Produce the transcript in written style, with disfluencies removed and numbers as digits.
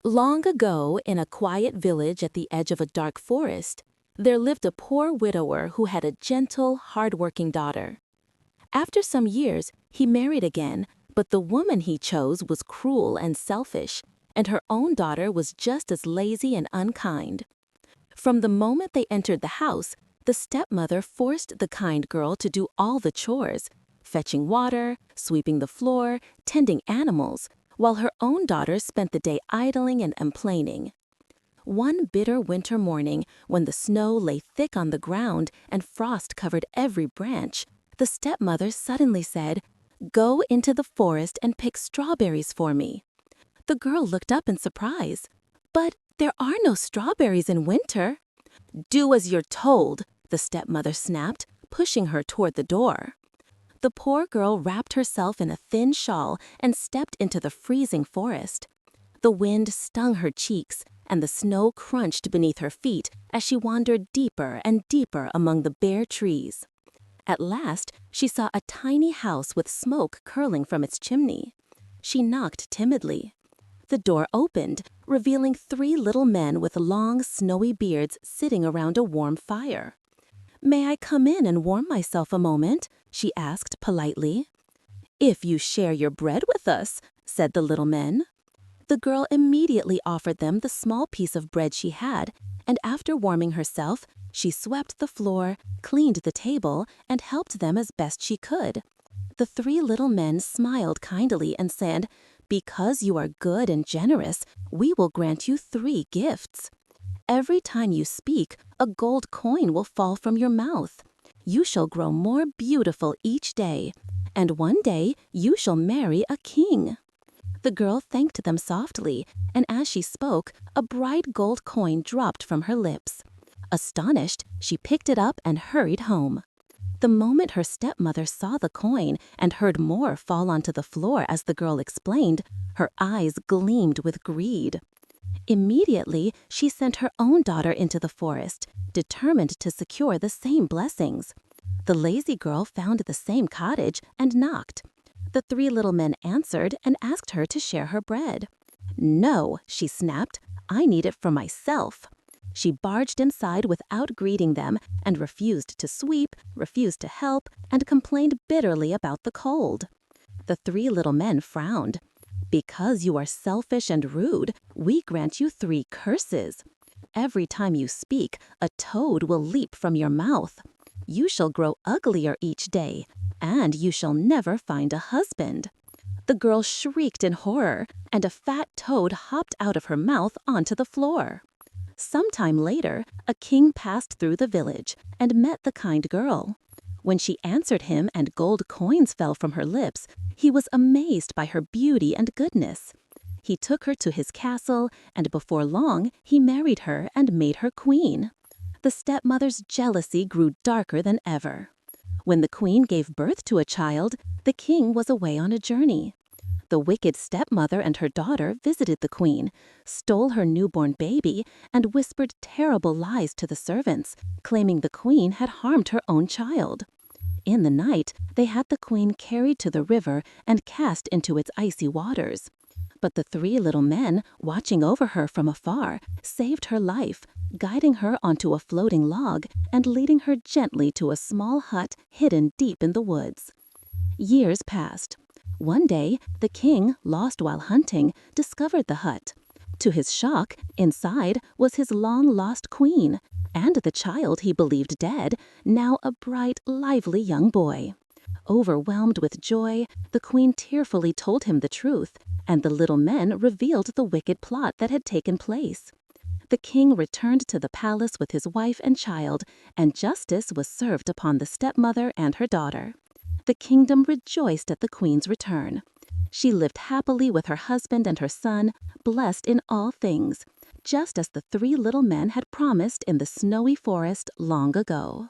Long ago, in a quiet village at the edge of a dark forest, there lived a poor widower who had a gentle, hard-working daughter. After some years, he married again, but the woman he chose was cruel and selfish, and her own daughter was just as lazy and unkind. From the moment they entered the house, the stepmother forced the kind girl to do all the chores, fetching water, sweeping the floor, tending animals, while her own daughter spent the day idling and complaining. One bitter winter morning, when the snow lay thick on the ground and frost covered every branch, the stepmother suddenly said, "Go into the forest and pick strawberries for me." The girl looked up in surprise. "But there are no strawberries in winter." "Do as you're told," the stepmother snapped, pushing her toward the door. The poor girl wrapped herself in a thin shawl and stepped into the freezing forest. The wind stung her cheeks, and the snow crunched beneath her feet as she wandered deeper and deeper among the bare trees. At last, she saw a tiny house with smoke curling from its chimney. She knocked timidly. The door opened, revealing three little men with long, snowy beards sitting around a warm fire. "May I come in and warm myself a moment?" she asked politely. "If you share your bread with us," said the little men. The girl immediately offered them the small piece of bread she had, and after warming herself, she swept the floor, cleaned the table, and helped them as best she could. The three little men smiled kindly and said, "Because you are good and generous, we will grant you 3 gifts. Every time you speak, a gold coin will fall from your mouth. You shall grow more beautiful each day, and one day you shall marry a king." The girl thanked them softly, and as she spoke, a bright gold coin dropped from her lips. Astonished, she picked it up and hurried home. The moment her stepmother saw the coin and heard more fall onto the floor as the girl explained, her eyes gleamed with greed. Immediately, she sent her own daughter into the forest, determined to secure the same blessings. The lazy girl found the same cottage and knocked. The three little men answered and asked her to share her bread. "No," she snapped, "I need it for myself." She barged inside without greeting them and refused to sweep, refused to help, and complained bitterly about the cold. The three little men frowned. "Because you are selfish and rude, we grant you 3 curses. Every time you speak, a toad will leap from your mouth. You shall grow uglier each day, and you shall never find a husband." The girl shrieked in horror, and a fat toad hopped out of her mouth onto the floor. Sometime later, a king passed through the village and met the kind girl. When she answered him and gold coins fell from her lips, he was amazed by her beauty and goodness. He took her to his castle, and before long, he married her and made her queen. The stepmother's jealousy grew darker than ever. When the queen gave birth to a child, the king was away on a journey. The wicked stepmother and her daughter visited the queen, stole her newborn baby, and whispered terrible lies to the servants, claiming the queen had harmed her own child. In the night, they had the queen carried to the river and cast into its icy waters. But the three little men, watching over her from afar, saved her life, guiding her onto a floating log and leading her gently to a small hut hidden deep in the woods. Years passed. One day, the king, lost while hunting, discovered the hut. To his shock, inside was his long-lost queen, and the child he believed dead, now a bright, lively young boy. Overwhelmed with joy, the queen tearfully told him the truth, and the little men revealed the wicked plot that had taken place. The king returned to the palace with his wife and child, and justice was served upon the stepmother and her daughter. The kingdom rejoiced at the queen's return. She lived happily with her husband and her son, blessed in all things, just as the three little men had promised in the snowy forest long ago.